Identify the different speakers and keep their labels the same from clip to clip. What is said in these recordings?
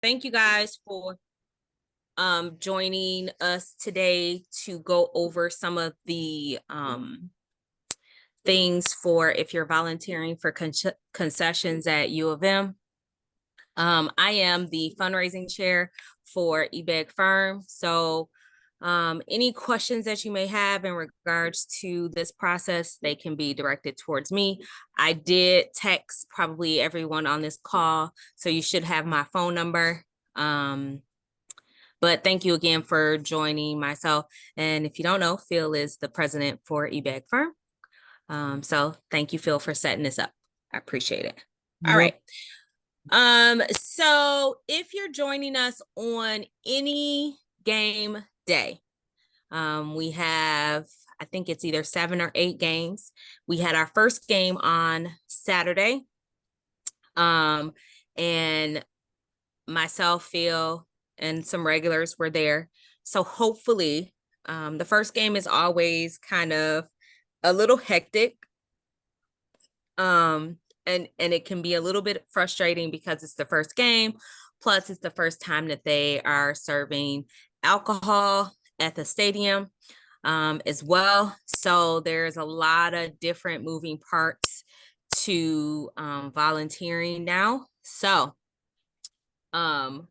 Speaker 1: thank you guys for joining us today to go over some of the things for if you're volunteering for concessions at U of M. I am the fundraising chair for EBEG firm. So any questions that you may have in regards to this process, they can be directed towards me. I did text probably everyone on this call, so you should have my phone number. But thank you again for joining myself. And if you don't know, Phil is the president for EBEG firm. So thank you, Phil, for setting this up. I appreciate it. All right. So if you're joining us on any game day, we have, I think it's either 7 or 8 games. We had our first game on Saturday. And myself, Phil, and some regulars were there. So hopefully, the first game is always kind of a little hectic. And it can be a little bit frustrating because it's the first game. Plus, it's the first time that they are serving alcohol at the stadium as well. So there's a lot of different moving parts to volunteering now. So, but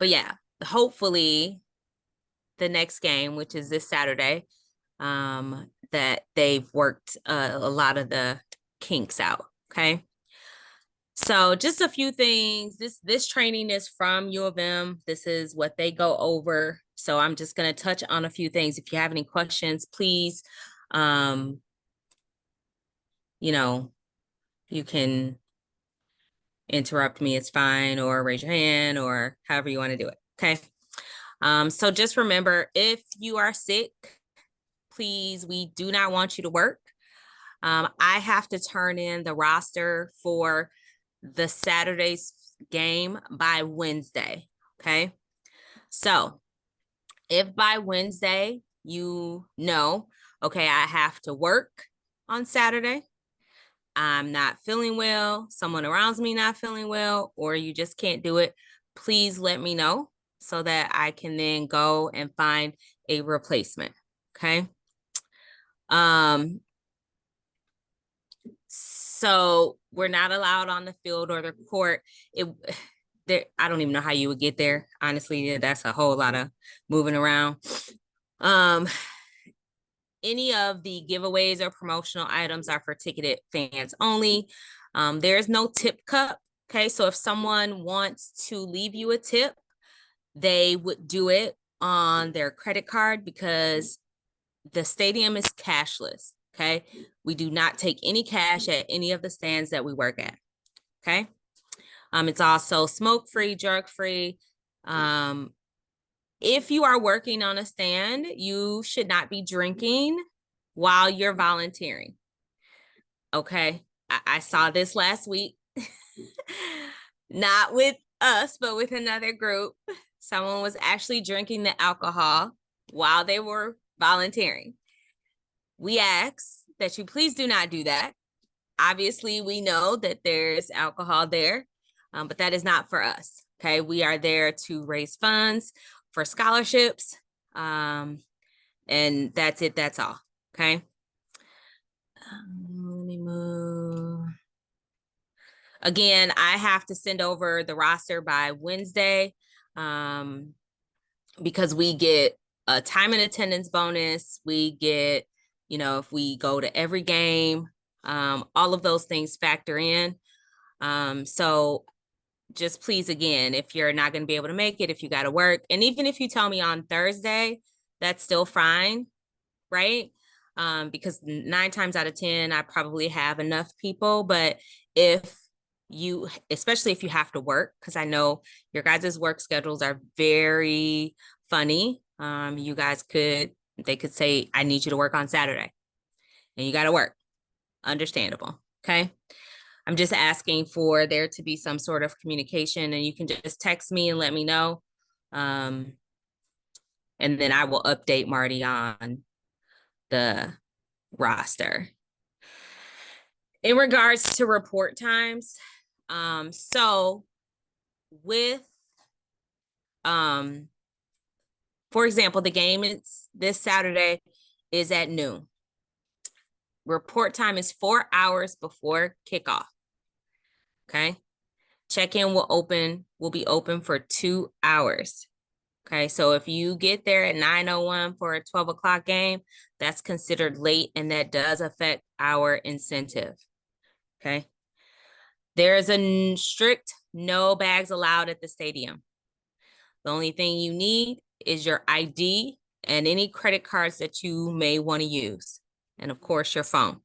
Speaker 1: yeah, hopefully the next game, which is this Saturday, that they've worked a lot of the kinks out. Okay. So just a few things. This training is from U of M. This is what they go over. So I'm just going to touch on a few things. If you have any questions, please, you can interrupt me. It's fine, or raise your hand, or however you want to do it. Okay. So just remember, if you are sick, please, we do not want you to work. I have to turn in the roster for the Saturday's game by Wednesday. Okay. So if by Wednesday, okay, I have to work on Saturday, I'm not feeling well, someone around me not feeling well, or you just can't do it, please let me know so that I can then go and find a replacement. Okay. So we're not allowed on the field or the court. I don't even know how you would get there. Honestly, that's a whole lot of moving around. Any of the giveaways or promotional items are for ticketed fans only. There is no tip cup. Okay, so if someone wants to leave you a tip, they would do it on their credit card because the stadium is cashless. Okay, we do not take any cash at any of the stands that we work at. Okay, it's also smoke-free, drug-free. If you are working on a stand, you should not be drinking while you're volunteering. Okay, I saw this last week, not with us, but with another group. Someone was actually drinking the alcohol while they were volunteering. We ask that you please do not do that. Obviously, we know that there's alcohol there, but that is not for us. Okay, we are there to raise funds for scholarships, and that's it. That's all. Okay. Let me move. Again, I have to send over the roster by Wednesday because we get a time and attendance bonus. We get, if we go to every game, all of those things factor in. So just please, again, if you're not going to be able to make it, if you got to work, and even if you tell me on Thursday, that's still fine, right? Because 9 times out of 10, I probably have enough people. But especially if you have to work, because I know your guys' work schedules are very funny. They could say, I need you to work on Saturday, and you got to work. Understandable. Okay. I'm just asking for there to be some sort of communication, and you can just text me and let me know. And then I will update Marty on the roster. In regards to report times, so with, for example, the game is this Saturday is at noon. Report time is 4 hours before kickoff. Okay. Check-in will be open for 2 hours. Okay, so if you get there at 9:01 for a 12 o'clock game, that's considered late, and that does affect our incentive. Okay. There is a strict no bags allowed at the stadium. The only thing you need is your ID and any credit cards that you may want to use, and of course your phone.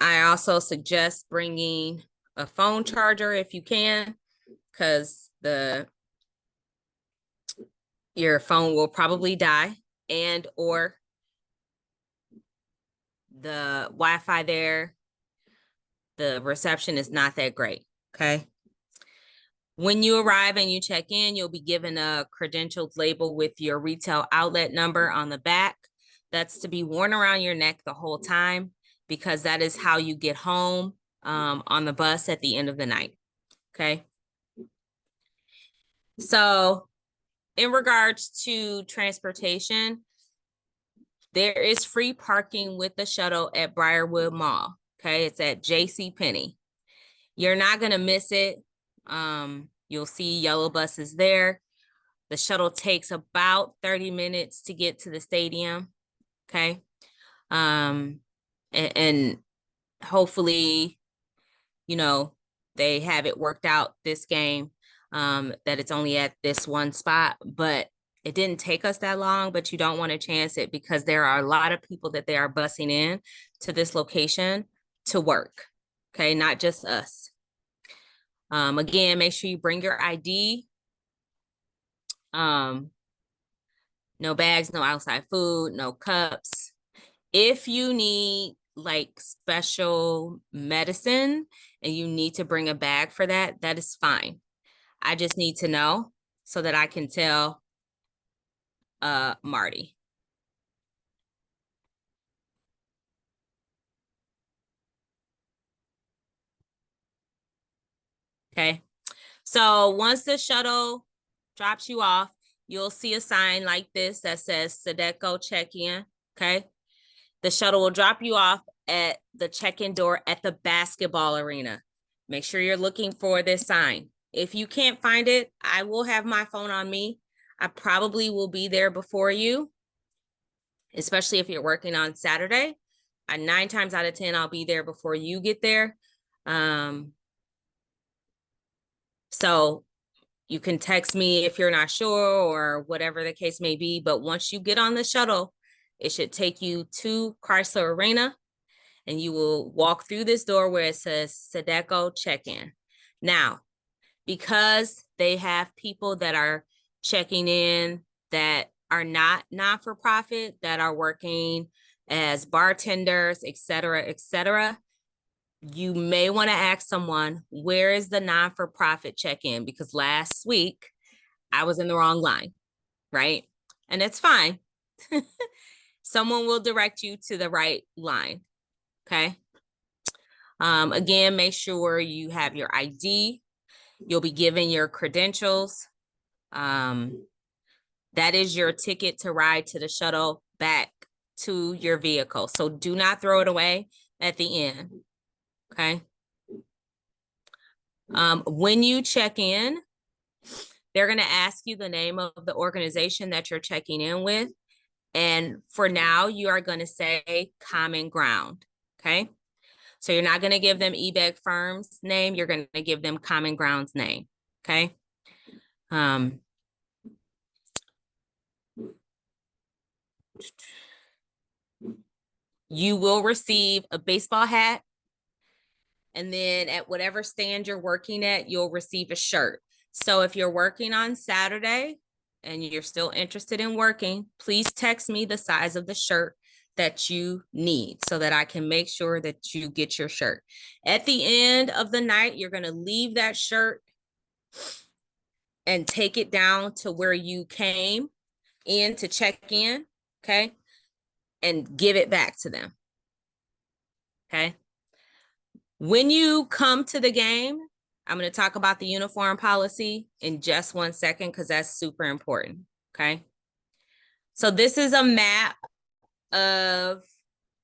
Speaker 1: I also suggest bringing a phone charger if you can, because your phone will probably die, and or the Wi-Fi there, the reception is not that great. Okay. When you arrive and you check in, you'll be given a credentialed label with your retail outlet number on the back. That's to be worn around your neck the whole time, because that is how you get home on the bus at the end of the night. Okay. So in regards to transportation, there is free parking with the shuttle at Briarwood Mall. Okay. It's at JCPenney. You're not going to miss it. You'll see yellow buses there. The shuttle takes about 30 minutes to get to the stadium. Okay. And hopefully, you know, they have it worked out this game, that it's only at this one spot, but it didn't take us that long. But you don't want to chance it, because there are a lot of people that they are busing in to this location to work. Okay. Not just us. Again, make sure you bring your ID. No bags, no outside food, no cups. If you need like special medicine and you need to bring a bag for that, that is fine. I just need to know so that I can tell Marty. Okay. So once the shuttle drops you off, you'll see a sign like this that says Sedeco check-in. Okay. The shuttle will drop you off at the check-in door at the basketball arena. Make sure you're looking for this sign. If you can't find it, I will have my phone on me. I probably will be there before you, especially if you're working on Saturday. 9 times out of 10, I'll be there before you get there. So you can text me if you're not sure or whatever the case may be. But once you get on the shuttle, it should take you to Chrysler Arena, and you will walk through this door where it says Sedeco check-in. Now, because they have people that are checking in that are not not-for-profit, that are working as bartenders, et cetera, you may want to ask someone, where is the non-for-profit check-in? Because last week I was in the wrong line, right? And it's fine. Someone will direct you to the right line. Okay. Again, make sure you have your ID. You'll be given your credentials. That is your ticket to ride to the shuttle back to your vehicle. So do not throw it away at the end. Okay. When you check in, they're going to ask you the name of the organization that you're checking in with. And for now, you are going to say Common Ground. Okay. So you're not going to give them EBEG firm's name. You're going to give them Common Ground's name. Okay. You will receive a baseball hat. And then at whatever stand you're working at, you'll receive a shirt. So if you're working on Saturday and you're still interested in working, please text me the size of the shirt that you need so that I can make sure that you get your shirt. At the end of the night, you're going to leave that shirt and take it down to where you came in to check in, okay? And give it back to them, okay? When you come to the game, I'm going to talk about the uniform policy in just 1 second because that's super important, okay? So this is a map of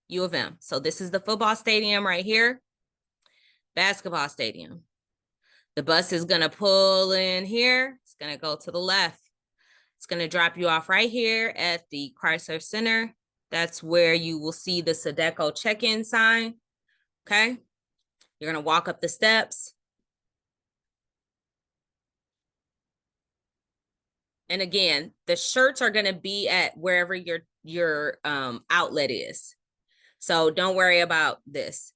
Speaker 1: U of M. So this is the football stadium right here, basketball stadium. The bus is going to pull in here. It's going to go to the left. It's going to drop you off right here at the Chrysler Center. That's where you will see the Sedeco check-in sign, okay? You're going to walk up the steps. And again, the shirts are going to be at wherever your outlet is. So don't worry about this.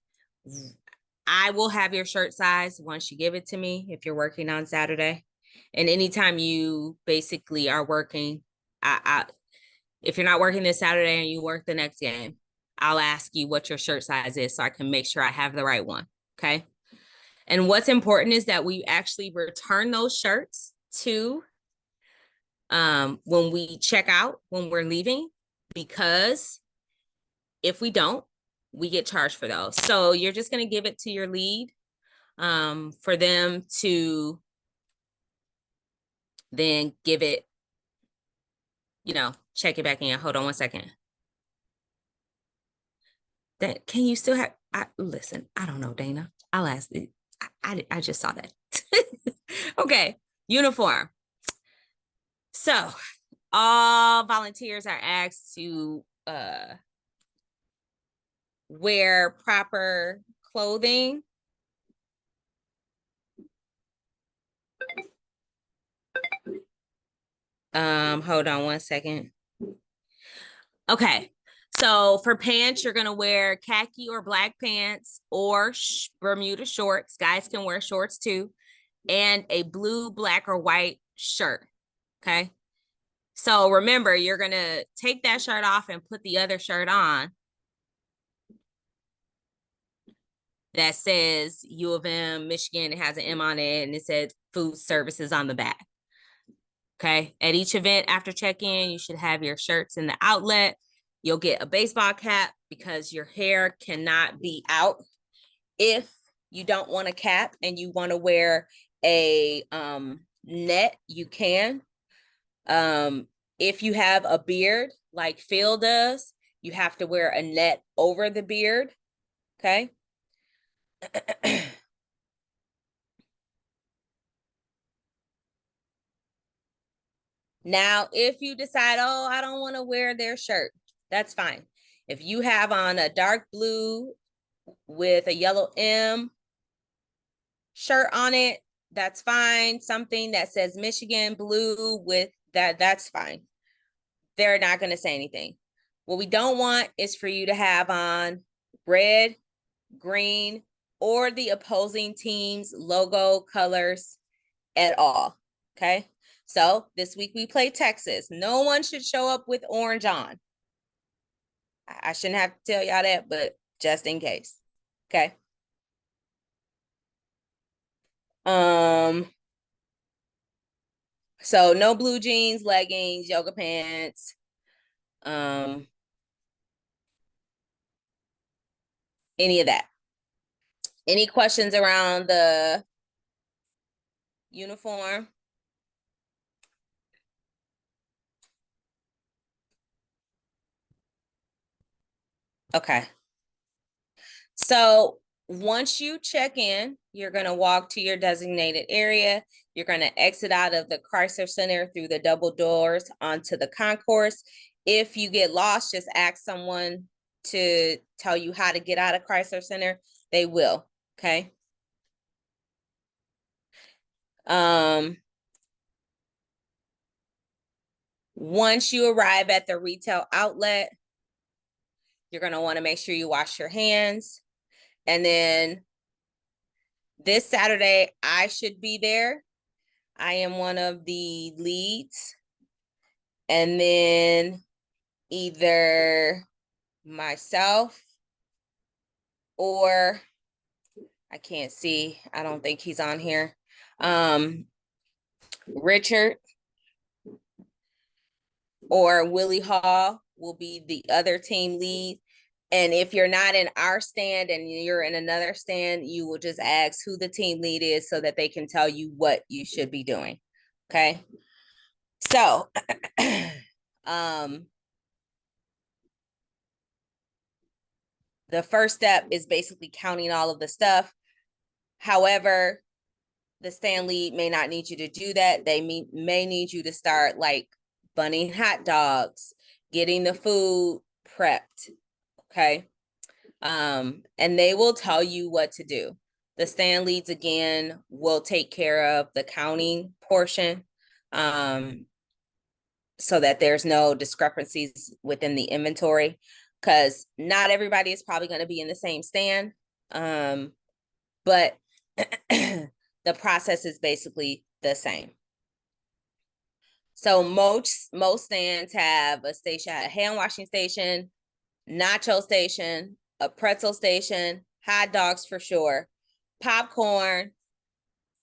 Speaker 1: I will have your shirt size once you give it to me if you're working on Saturday. And anytime you basically are working, if you're not working this Saturday and you work the next game, I'll ask you what your shirt size is so I can make sure I have the right one, okay? And what's important is that we actually return those shirts to when we check out, when we're leaving, because if we don't, we get charged for those. So you're just going to give it to your lead for them to then give it, check it back in. Hold on 1 second. That can you still have, listen, I don't know, Dana. I'll ask it. I just saw that. Okay, uniform. So all volunteers are asked to wear proper clothing. Hold on 1 second. Okay, so for pants, you're gonna wear khaki or black pants or Bermuda shorts. Guys can wear shorts too, and a blue, black, or white shirt, okay? So remember, you're gonna take that shirt off and put the other shirt on that says U of M, Michigan. It has an M on it, and it said food services on the back. Okay, at each event after check-in, you should have your shirts in the outlet. You'll get a baseball cap because your hair cannot be out. If you don't want a cap and you want to wear a net, you can. If you have a beard like Phil does, you have to wear a net over the beard, okay? Now, if you decide, oh, I don't want to wear their shirt, that's fine. If you have on a dark blue with a yellow M shirt on it, that's fine. Something that says Michigan blue with that's fine. They're not going to say anything. What we don't want is for you to have on red, green, or the opposing team's logo colors at all, okay? So this week we play Texas. No one should show up with orange on. I shouldn't have to tell y'all that, but just in case, okay? So no blue jeans, leggings, yoga pants, any of that. Any questions around the uniform? Okay. So once you check in, you're going to walk to your designated area. You're going to exit out of the Chrysler Center through the double doors onto the concourse. If you get lost, just ask someone to tell you how to get out of Chrysler Center. They will, okay? Once you arrive at the retail outlet, you're going to want to make sure you wash your hands. And then this Saturday, I should be there. I am one of the leads. And then either myself or I can't see. I don't think he's on here. Richard or Willie Hall will be the other team lead. And if you're not in our stand and you're in another stand, you will just ask who the team lead is so that they can tell you what you should be doing. Okay. So, the first step is basically counting all of the stuff. However, the stand lead may not need you to do that. They may need you to start like bunning hot dogs, getting the food prepped. Okay. And they will tell you what to do. The stand leads, again, will take care of the counting portion, so that there's no discrepancies within the inventory, because not everybody is probably going to be in the same stand. But the process is basically the same. So most stands have a station, a hand washing station, nacho station, a pretzel station, hot dogs for sure, popcorn,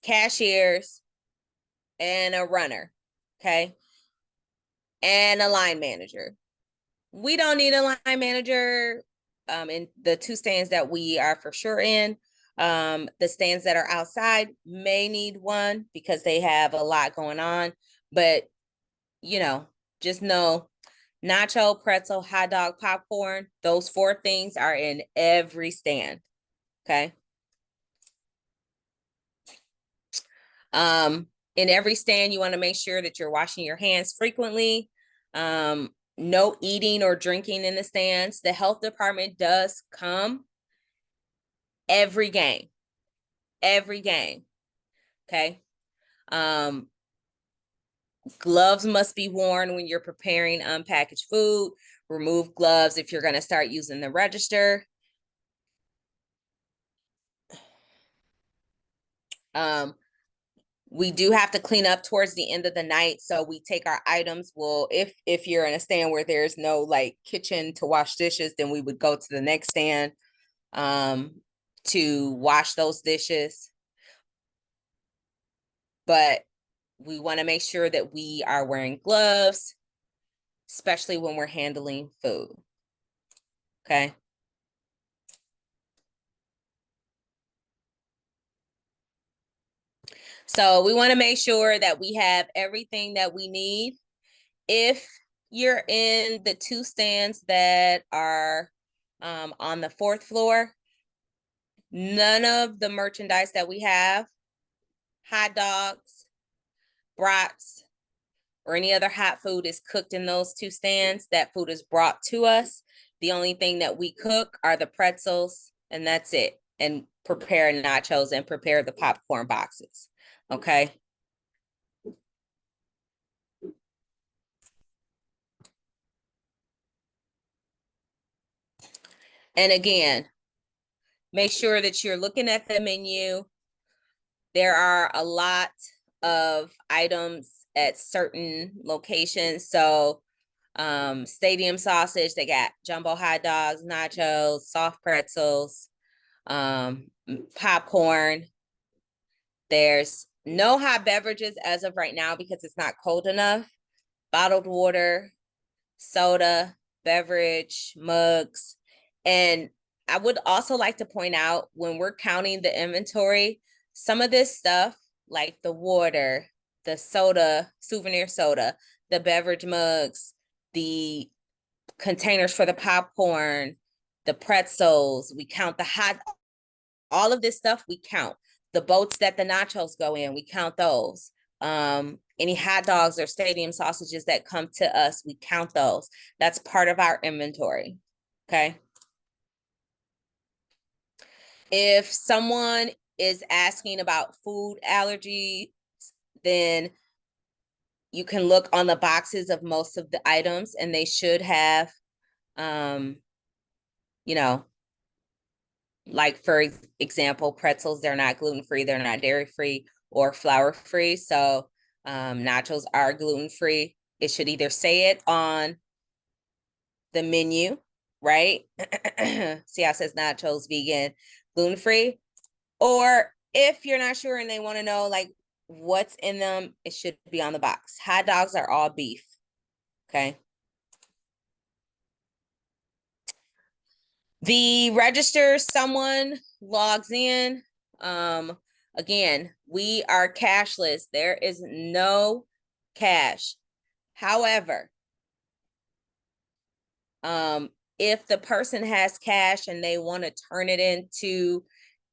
Speaker 1: cashiers, and a runner. Okay. And a line manager. We don't need a line manager in the two stands that we are for sure in. The stands that are outside may need one because they have a lot going on, but just know nacho, pretzel, hot dog, popcorn, those 4 things are in every stand. Okay. In every stand, you want to make sure that you're washing your hands frequently. No eating or drinking in the stands. The health department does come every game. Okay. Gloves must be worn when you're preparing unpackaged food. Remove gloves if you're going to start using the register. We do have to clean up towards the end of the night. So we take our items. Well, if you're in a stand where there's no like kitchen to wash dishes, then we would go to the next stand to wash those dishes. But we want to make sure that we are wearing gloves, especially when we're handling food. Okay. So we want to make sure that we have everything that we need. If you're in the 2 stands that are on the 4th floor, none of the merchandise that we have, hot dogs, brats, or any other hot food is cooked in those 2 stands. That food is brought to us. The only thing that we cook are the pretzels, and that's it. And prepare nachos and prepare the popcorn boxes. Okay. And again, make sure that you're looking at the menu. There are a lot of items at certain locations. So stadium sausage, they got jumbo hot dogs, nachos, soft pretzels, popcorn. There's no hot beverages as of right now because it's not cold enough. Bottled water, soda, beverage, mugs. And I would also like to point out, when we're counting the inventory, some of this stuff, like the water, the soda, souvenir soda, the beverage mugs, the containers for the popcorn, the pretzels, we count the hot, all of this stuff we count. The boats that the nachos go in, we count those. Any hot dogs or stadium sausages that come to us, we count those. That's part of our inventory. Okay. If someone is asking about food allergies, then you can look on the boxes of most of the items and they should have, like for example, pretzels, they're not gluten-free, they're not dairy-free or flour-free. So nachos are gluten-free. It should either say it on the menu, right? See how it says nachos, vegan, gluten-free. Or if you're not sure and they want to know like what's in them, it should be on the box. Hot dogs are all beef. Okay. The register, someone logs in. Again, we are cashless. There is no cash. However, if the person has cash and they want to turn it into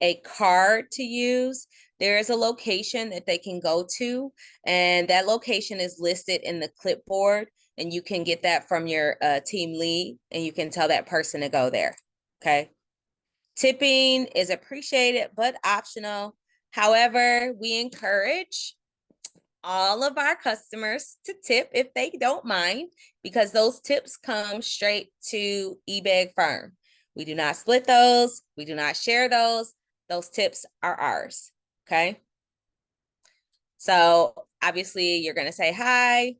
Speaker 1: a card to use, there is a location that they can go to, and that location is listed in the clipboard, and you can get that from your team lead, and you can tell that person to go there. Okay. Tipping is appreciated, but optional. However, we encourage all of our customers to tip if they don't mind, because those tips come straight to EBEG firm. We do not split those. We do not share those. Those tips are ours. Okay. So obviously you're going to say, hi,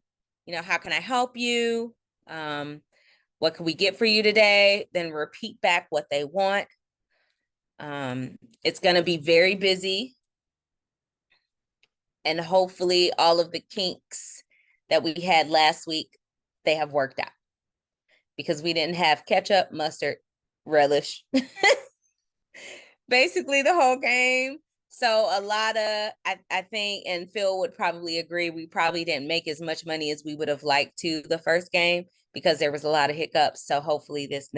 Speaker 1: how can I help you? What can we get for you today? Then repeat back what they want. It's going to be very busy. And hopefully all of the kinks that we had last week, they have worked out. Because we didn't have ketchup, mustard, relish. Basically the whole game. So a lot of, I think, and Phil would probably agree, we probably didn't make as much money as we would have liked to the first game because there was a lot of hiccups. So hopefully this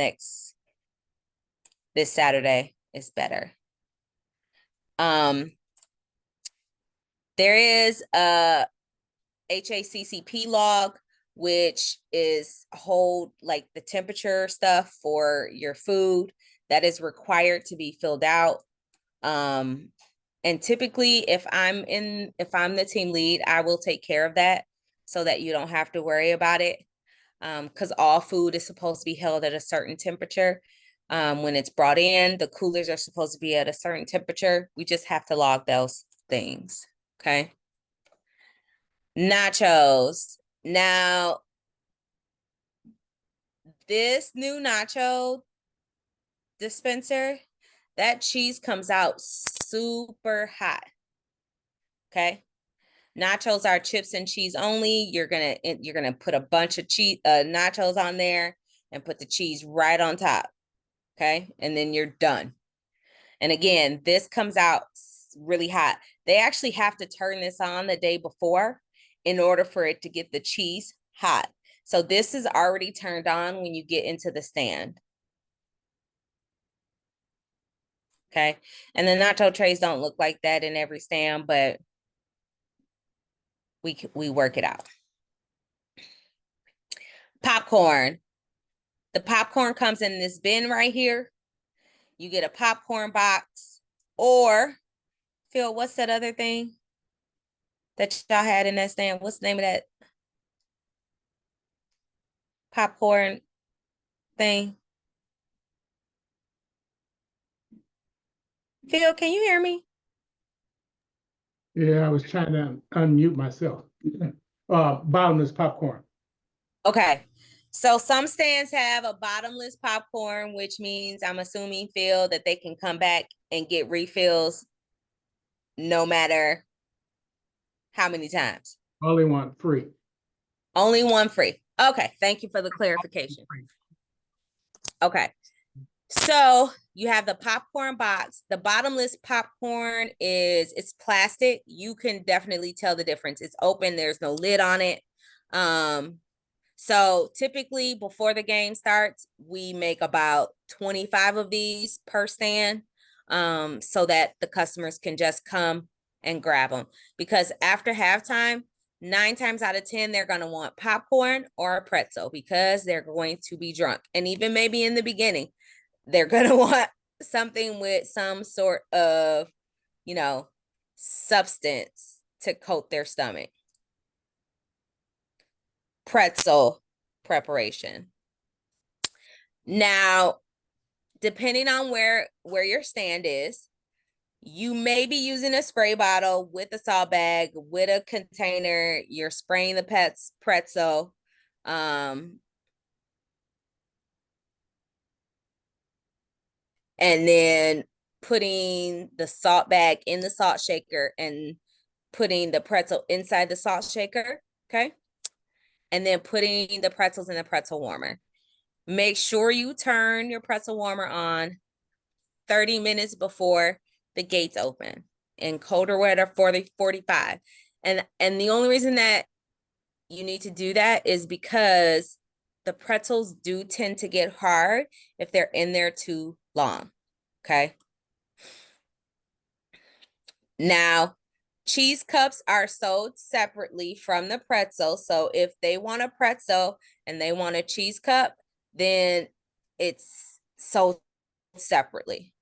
Speaker 1: Saturday is better. There is a HACCP log, which is hold like the temperature stuff for your food that is required to be filled out. And typically if I'm the team lead, I will take care of that so that you don't have to worry about it. Because all food is supposed to be held at a certain temperature. When it's brought in, the coolers are supposed to be at a certain temperature. We just have to log those things. Okay. Nachos. Now, this new nacho dispenser, that cheese comes out super hot. Okay. Nachos are chips and cheese only. You're gonna put a bunch of nachos on there and put the cheese right on top. Okay. And then you're done. And again, this comes out really hot. They actually have to turn this on the day before in order for it to get the cheese hot. So this is already turned on when you get into the stand. Okay. And the nacho trays don't look like that in every stand, but we work it out. Popcorn. The popcorn comes in this bin right here. You get a popcorn box, or Phil, what's that other thing that y'all had in that stand? What's the name of that popcorn thing? Phil, can you hear me?
Speaker 2: Yeah, I was trying to unmute myself. Bottomless popcorn.
Speaker 1: Okay. So some stands have a bottomless popcorn, which means I'm assuming, Phil, that they can come back and get refills no matter how many times.
Speaker 2: Only one free.
Speaker 1: Only one free. Okay. Thank you for the clarification. Okay. So you have the popcorn box. The bottomless popcorn it's plastic. You can definitely tell the difference. It's open. There's no lid on it. So typically before the game starts, we make about 25 of these per stand, so that the customers can just come and grab them. Because after halftime, 9 times out of 10, they're going to want popcorn or a pretzel because they're going to be drunk. And even maybe in the beginning, they're going to want something with some sort of, substance to coat their stomach. Pretzel preparation. Now, depending on where your stand is, you may be using a spray bottle with a salt bag, with a container. You're spraying the pretzel. And then putting the salt bag in the salt shaker and putting the pretzel inside the salt shaker. Okay. And then putting the pretzels in the pretzel warmer. Make sure you turn your pretzel warmer on 30 minutes before the gates open. In colder weather, 45. And the only reason that you need to do that is because the pretzels do tend to get hard if they're in there too long. Okay. Now, cheese cups are sold separately from the pretzel. So if they want a pretzel and they want a cheese cup, then it's sold separately.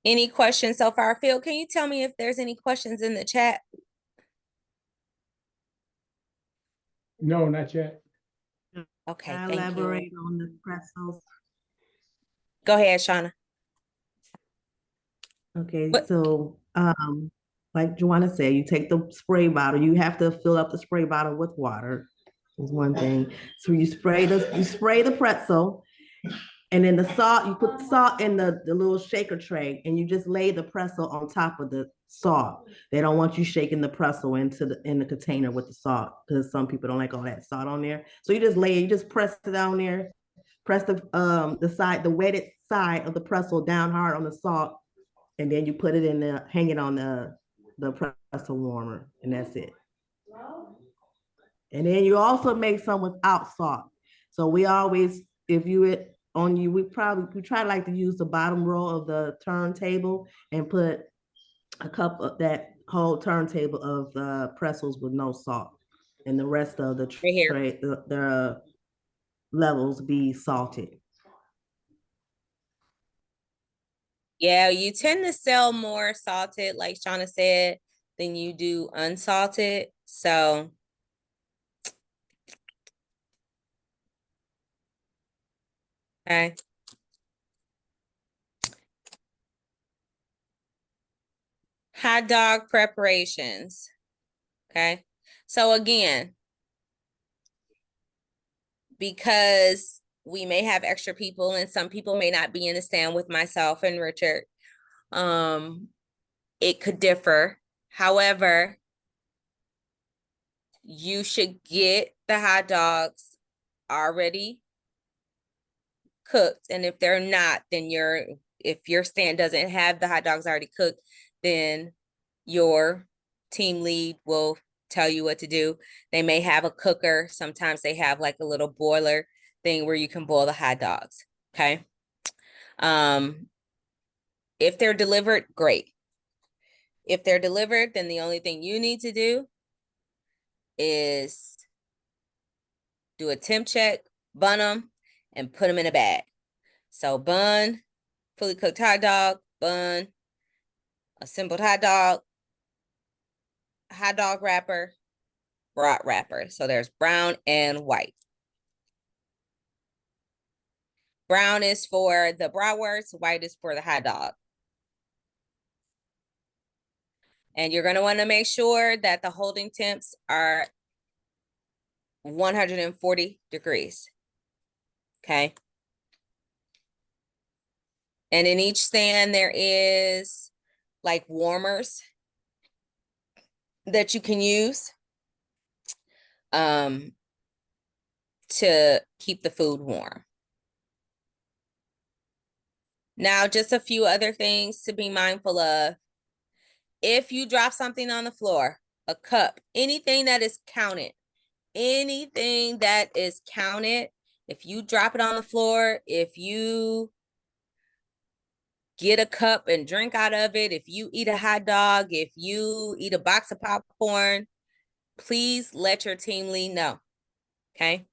Speaker 1: Any questions so far, Phil? Can you tell me if there's any questions in the chat?
Speaker 2: No, not yet.
Speaker 1: Okay,
Speaker 3: Can I
Speaker 1: thank
Speaker 3: elaborate
Speaker 1: you.
Speaker 3: on the pretzels?
Speaker 1: Go ahead, Shauna.
Speaker 3: Okay,
Speaker 1: What?
Speaker 3: so like Joanna said, you take the spray bottle. You have to fill up the spray bottle with water. Is one thing. So you spray the pretzel, and then the salt. You put the salt in the little shaker tray, and you just lay the pretzel on top of the salt. They don't want you shaking the pretzel in the container with the salt, because some people don't like all that salt on there. So you just press it down there. Press the wetted side of the pretzel down hard on the salt, and then you put it in the, hang it on the pretzel warmer, and that's it. And then you also make some without salt. So we always, if you on you, we try like to use the bottom row of the turntable and put a cup of that whole turntable of pretzels with no salt, and the rest of the
Speaker 1: Right here.
Speaker 3: tray, the levels be salted.
Speaker 1: Yeah, you tend to sell more salted, like Shauna said, than you do unsalted. So okay. Hot dog preparations. Okay. So again, because we may have extra people and some people may not be in the stand with myself and Richard, it could differ. However, you should get the hot dogs already cooked. And if they're not, then if your stand doesn't have the hot dogs already cooked, then your team lead will tell you what to do. They may have a cooker. Sometimes they have like a little boiler thing where you can boil the hot dogs. Okay. If they're delivered, great. If they're delivered, then the only thing you need to do is do a temp check, bun them, and put them in a bag. So bun, fully cooked hot dog, bun, assembled hot dog wrapper, brat wrapper. So there's brown and white. Brown is for the bratwurst, white is for the hot dog. And you're going to want to make sure that the holding temps are 140 degrees. Okay. And in each stand, there is like warmers that you can use to keep the food warm. Now, just a few other things to be mindful of. If you drop something on the floor, a cup, anything that is counted, if you drop it on the floor, if you get a cup and drink out of it, if you eat a hot dog, if you eat a box of popcorn, please let your team lead know. Okay.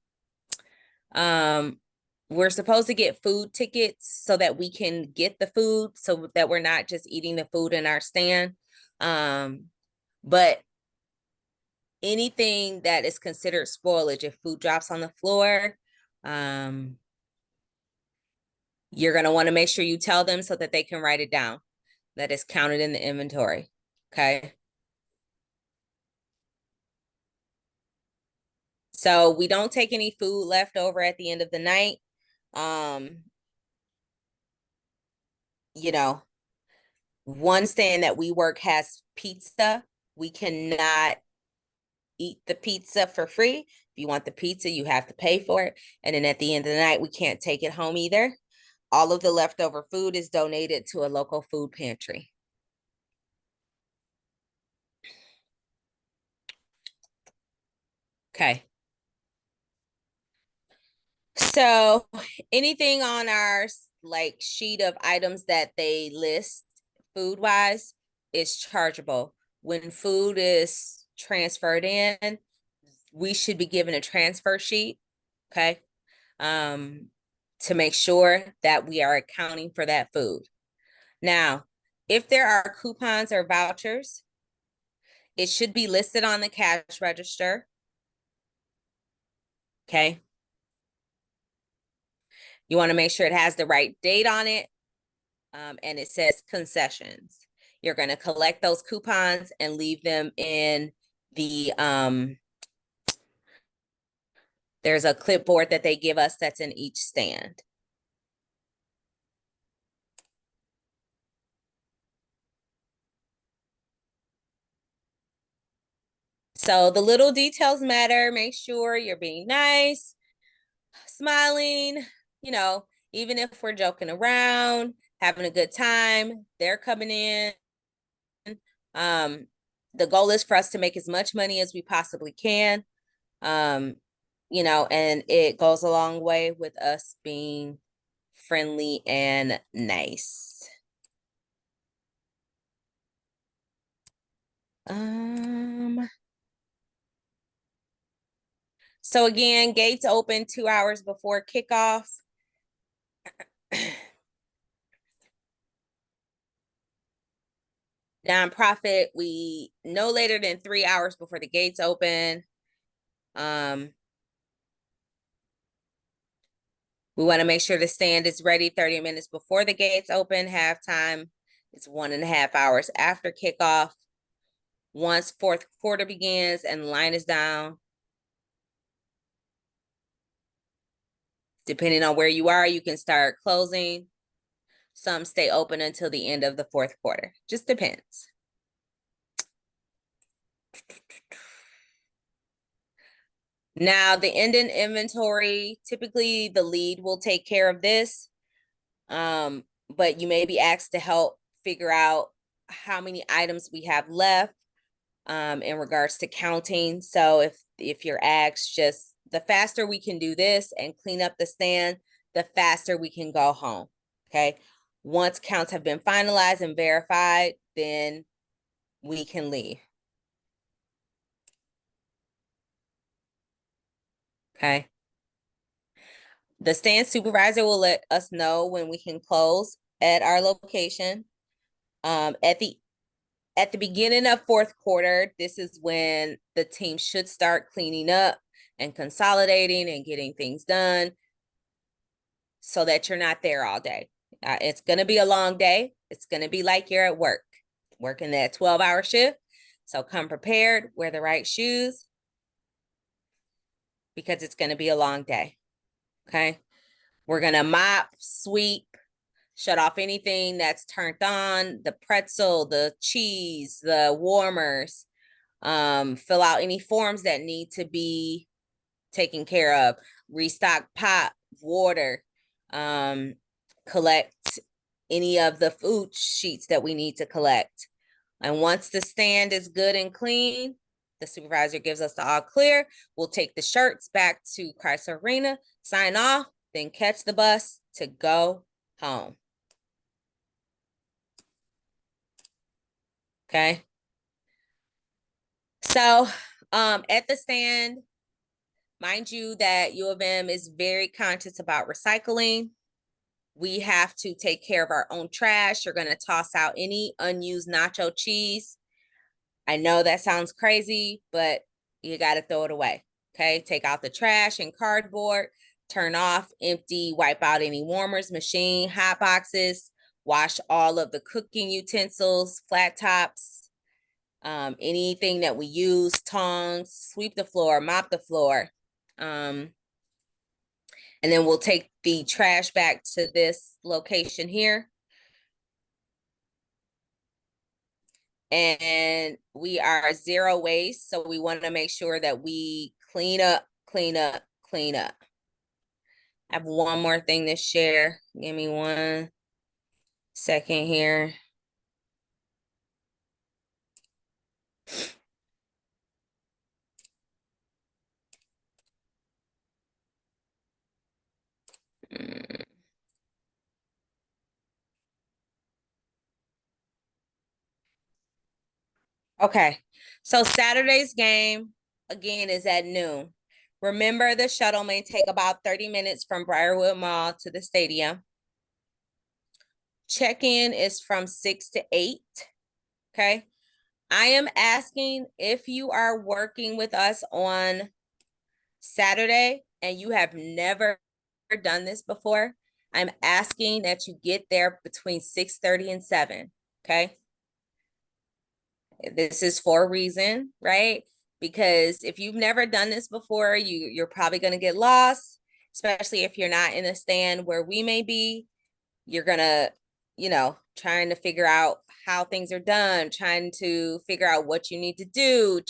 Speaker 1: We're supposed to get food tickets so that we can get the food, so that we're not just eating the food in our stand. But anything that is considered spoilage, if food drops on the floor, you're going to want to make sure you tell them so that they can write it down, that is counted in the inventory. Okay. So we don't take any food left over at the end of the night. You know, one stand that we work has pizza. We cannot eat the pizza for free. If you want the pizza, you have to pay for it. And then at the end of the night, we can't take it home either. All of the leftover food is donated to a local food pantry. Okay. So anything on our like sheet of items that they list food wise is chargeable. When food is transferred in, we should be given a transfer sheet, okay? To make sure that we are accounting for that food. Now, if there are coupons or vouchers, it should be listed on the cash register, okay? You want to make sure it has the right date on it, and it says concessions. You're going to collect those coupons and leave them in the, there's a clipboard that they give us that's in each stand. So the little details matter. Make sure you're being nice, smiling, you know, even if we're joking around, having a good time, they're coming in. The goal is for us to make as much money as we possibly can. You know, and it goes a long way with us being friendly and nice. So again, gates open 2 hours before kickoff. Nonprofit, we no later than 3 hours before the gates open. We want to make sure the stand is ready 30 minutes before the gates open. Halftime is 1.5 hours after kickoff. Once fourth quarter begins and the line is down, depending on where you are, you can start closing. Some stay open until the end of the fourth quarter. Just depends. Now, the ending inventory, typically the lead will take care of this, but you may be asked to help figure out how many items we have left in regards to counting. So if you're asked, just the faster we can do this and clean up the stand, the faster we can go home, okay? Once counts have been finalized and verified, then we can leave. Okay. The stand supervisor will let us know when we can close at our location. At the beginning of fourth quarter, this is when the team should start cleaning up and consolidating and getting things done so that you're not there all day. It's going to be a long day. It's going to be like you're at work, working that 12-hour shift. So come prepared, wear the right shoes, because it's going to be a long day. Okay. We're going to mop, sweep, shut off anything that's turned on, the pretzel, the cheese, the warmers, fill out any forms that need to be taken care of, restock pop, water, collect any of the food sheets that we need to collect. And once the stand is good and clean, the supervisor gives us the all clear. We'll take the shirts back to Chrysler Arena, sign off, then catch the bus to go home. Okay. So at the stand, mind you that U of M is very conscious about recycling. We have to take care of our own trash. You're going to toss out any unused nacho cheese. I know that sounds crazy, but you got to throw it away. Okay. Take out the trash and cardboard, turn off, empty, wipe out any warmers, machine, hot boxes, wash all of the cooking utensils, flat tops, anything that we use, tongs, sweep the floor, mop the floor. And then we'll take the trash back to this location here. And we are zero waste, so we want to make sure that we clean up, clean up, clean up. I have one more thing to share. Give me 1 second here. Okay, so Saturday's game, again, is at noon. Remember, the shuttle may take about 30 minutes from Briarwood Mall to the stadium. Check-in is from 6 to 8, okay? I am asking if you are working with us on Saturday and you have never done this before, I'm asking that you get there between 6:30 and 7, okay? This is for a reason, right? Because if you've never done this before, you're probably going to get lost, especially if you're not in a stand where we may be. You're going to, trying to figure out how things are done, trying to figure out what you need to do,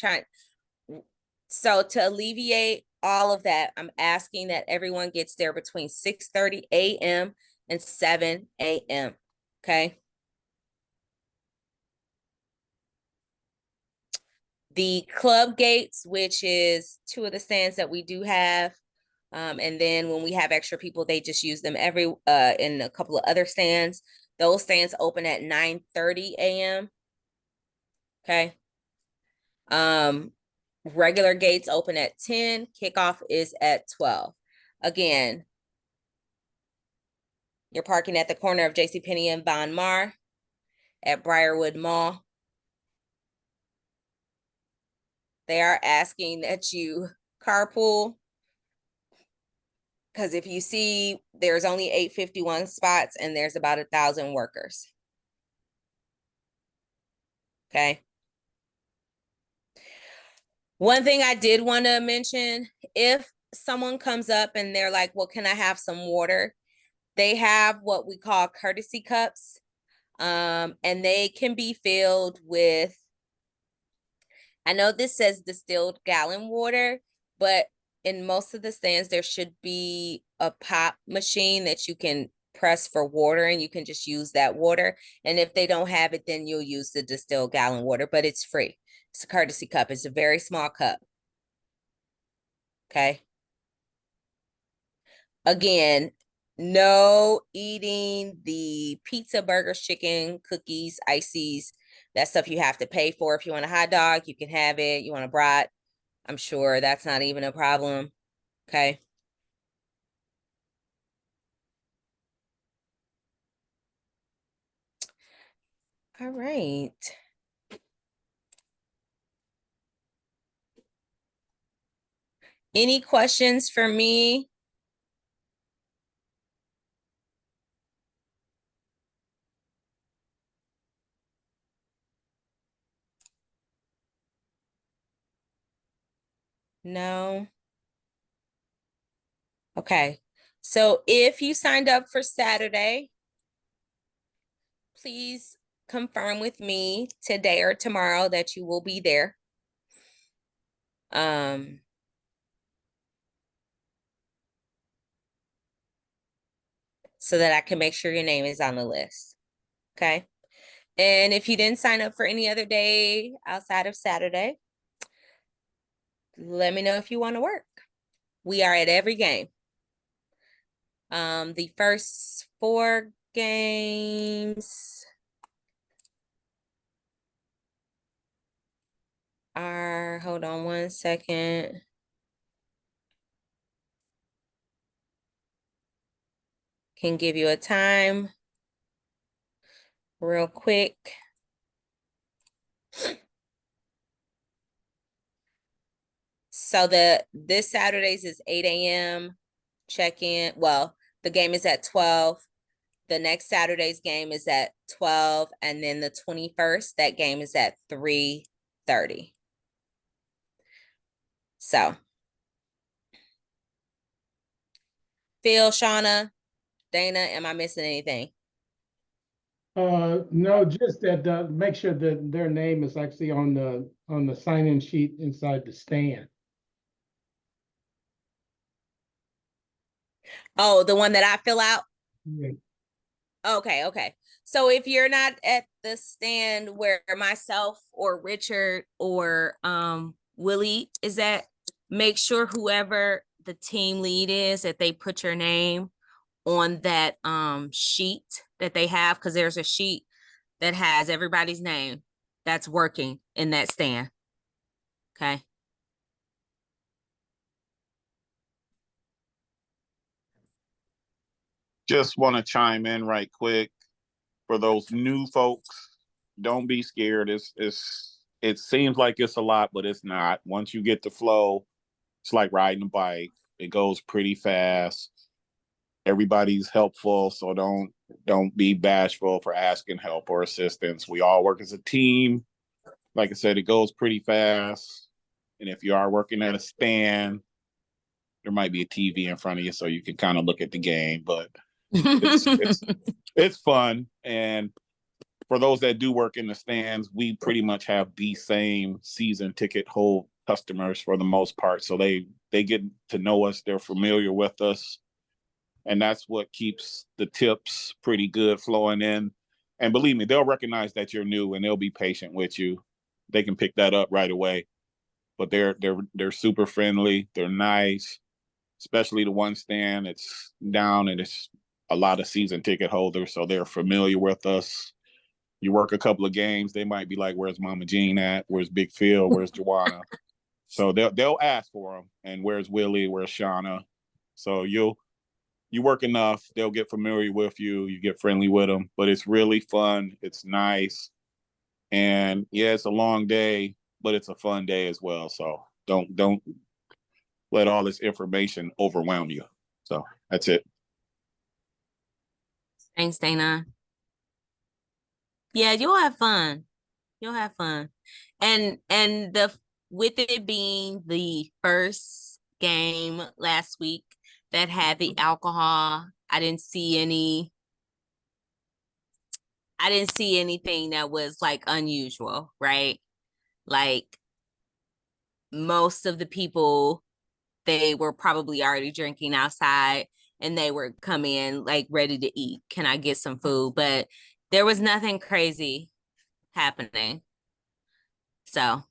Speaker 1: So to alleviate all of that, I'm asking that everyone gets there between 6:30 a.m. and 7 a.m., okay? The club gates, which is 2 of the stands that we do have. And then when we have extra people, they just use them in a couple of other stands. Those stands open at 9:30 a.m. Okay. Regular gates open at 10. Kickoff is at 12. Again, you're parking at the corner of JCPenney and Von Mar at Briarwood Mall. They are asking that you carpool, because if you see, there's only 851 spots and there's about 1,000 workers. Okay. One thing I did want to mention, if someone comes up and they're like, well, can I have some water? They have what we call courtesy cups. And they can be filled with, I know this says distilled gallon water, but in most of the stands, there should be a pop machine that you can press for water and you can just use that water. And if they don't have it, then you'll use the distilled gallon water, but it's free. It's a courtesy cup. It's a very small cup. Okay. Again, no eating the pizza, burgers, chicken, cookies, ices. That stuff you have to pay for. If you want a hot dog, you can have it. You want a brat, I'm sure that's not even a problem. Okay. All right. Any questions for me? No. Okay. So if you signed up for Saturday, please confirm with me today or tomorrow that you will be there. So that I can make sure your name is on the list. Okay. And if you didn't sign up for any other day outside of Saturday, let me know if you want to work. We are at every game. The first 4 games are, hold on 1 second. Can give you a time real quick. So this Saturday's is 8 a.m. check-in. Well, the game is at 12. The next Saturday's game is at 12. And then the 21st, that game is at 3:30. So, Phil, Shauna, Dana, am I missing anything?
Speaker 2: No, just that, make sure that their name is actually on the sign-in sheet inside the stand.
Speaker 1: Oh, the one that I fill out?
Speaker 2: Yeah.
Speaker 1: Okay, okay. So if you're not at the stand where myself or Richard or Willie is at, make sure whoever the team lead is that they put your name on that sheet that they have, because there's a sheet that has everybody's name that's working in that stand. Okay.
Speaker 4: Just want to chime in right quick for those new folks. Don't be scared. It seems like it's a lot, but it's not. Once you get the flow, it's like riding a bike. It goes pretty fast. Everybody's helpful, so don't be bashful for asking help or assistance. We all work as a team. Like I said, it goes pretty fast. And if you are working at a stand, there might be a TV in front of you so you can kind of look at the game, but it's fun. And for those that do work in the stands, we pretty much have the same season ticket hold customers for the most part. So they get to know us, they're familiar with us. And that's what keeps the tips pretty good flowing in. And believe me, they'll recognize that you're new and they'll be patient with you. They can pick that up right away. But they're super friendly, they're nice, especially the one stand. It's down and it's a lot of season ticket holders, so they're familiar with us. You work a couple of games, they might be like, "Where's Mama Jean at? Where's Big Phil? Where's Joanna?" So they'll ask for them. And where's Willie? Where's Shauna? So you work enough, they'll get familiar with you. You get friendly with them, but it's really fun. It's nice, and yeah, it's a long day, but it's a fun day as well. So don't let all this information overwhelm you. So that's it.
Speaker 1: Thanks, Dana. Yeah, you'll have fun. You'll have fun. And with it being the first game last week that had the alcohol, I didn't see anything that was like unusual, right? Like most of the people, they were probably already drinking outside and they were coming in like ready to eat. Can I get some food? But there was nothing crazy happening. So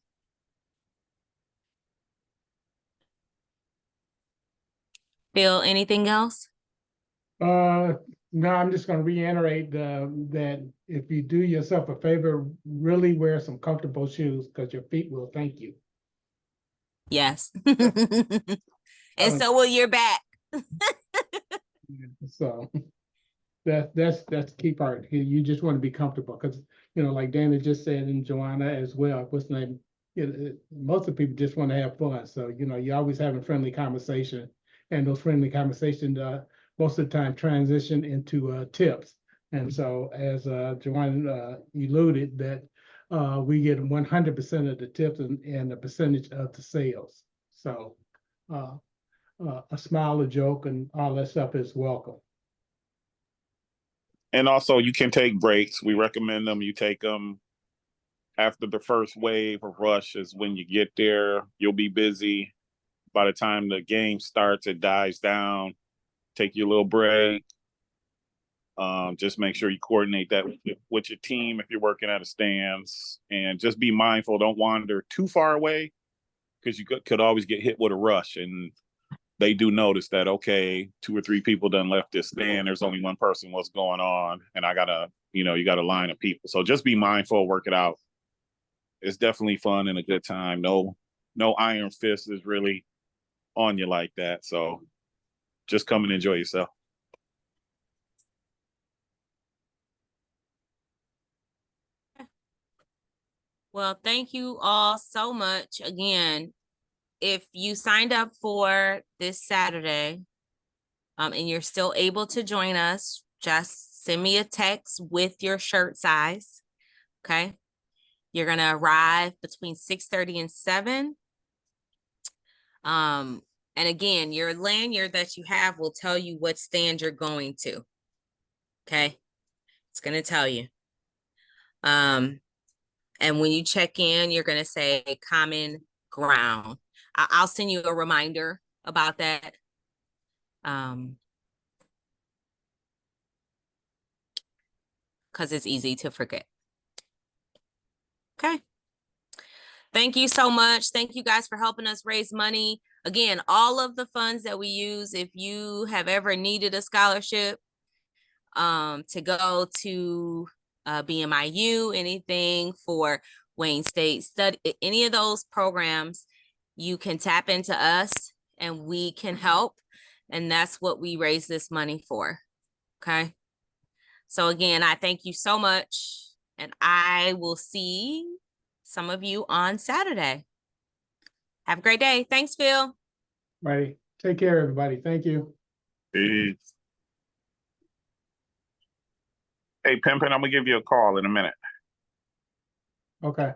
Speaker 1: Phil, anything else?
Speaker 2: No, I'm just going to reiterate that if you do yourself a favor, really wear some comfortable shoes because your feet will thank you.
Speaker 1: Yes. And so will your back.
Speaker 2: So that's the key part. You just want to be comfortable because, like Dana just said, and Joanna as well, what's the name? Most of the people just want to have fun. So, you're always having friendly conversation, and those friendly conversations most of the time transition into tips. And so as Joanna alluded that we get 100% of the tips and a percentage of the sales. So a smile, a joke, and all that stuff is welcome.
Speaker 4: And also, you can take breaks. We recommend them. You take them after the first wave of rush is when you get there. You'll be busy. By the time the game starts, it dies down. Take your little break. Just make sure you coordinate that with your team if you're working at a stands. And just be mindful. Don't wander too far away because you could always get hit with a rush. And they do notice that, okay, 2 or 3 people done left this stand. There's only one person. What's going on? And I gotta, you got a line of people. So just be mindful, work it out. It's definitely fun and a good time. No iron fist is really on you like that. So just come and enjoy yourself.
Speaker 1: Well, thank you all so much. Again, if you signed up for this Saturday, and you're still able to join us, just send me a text with your shirt size. Okay. You're going to arrive between 6:30 and 7. And again, your lanyard that you have will tell you what stand you're going to. Okay. It's gonna tell you. And when you check in, you're gonna say common ground. I'll send you a reminder about that. Because it's easy to forget. Okay. Thank you so much. Thank you guys for helping us raise money. Again, all of the funds that we use, if you have ever needed a scholarship to go to BMIU, anything for Wayne State study, any of those programs, you can tap into us and we can help. And that's what we raise this money for. Okay. So again, I thank you so much, and I will see some of you on Saturday. Have a great day. Thanks, Phil.
Speaker 2: Right. Take care, everybody. Thank you.
Speaker 4: Peace. Hey, Pimpin, I'm gonna give you a call in a minute.
Speaker 2: Okay.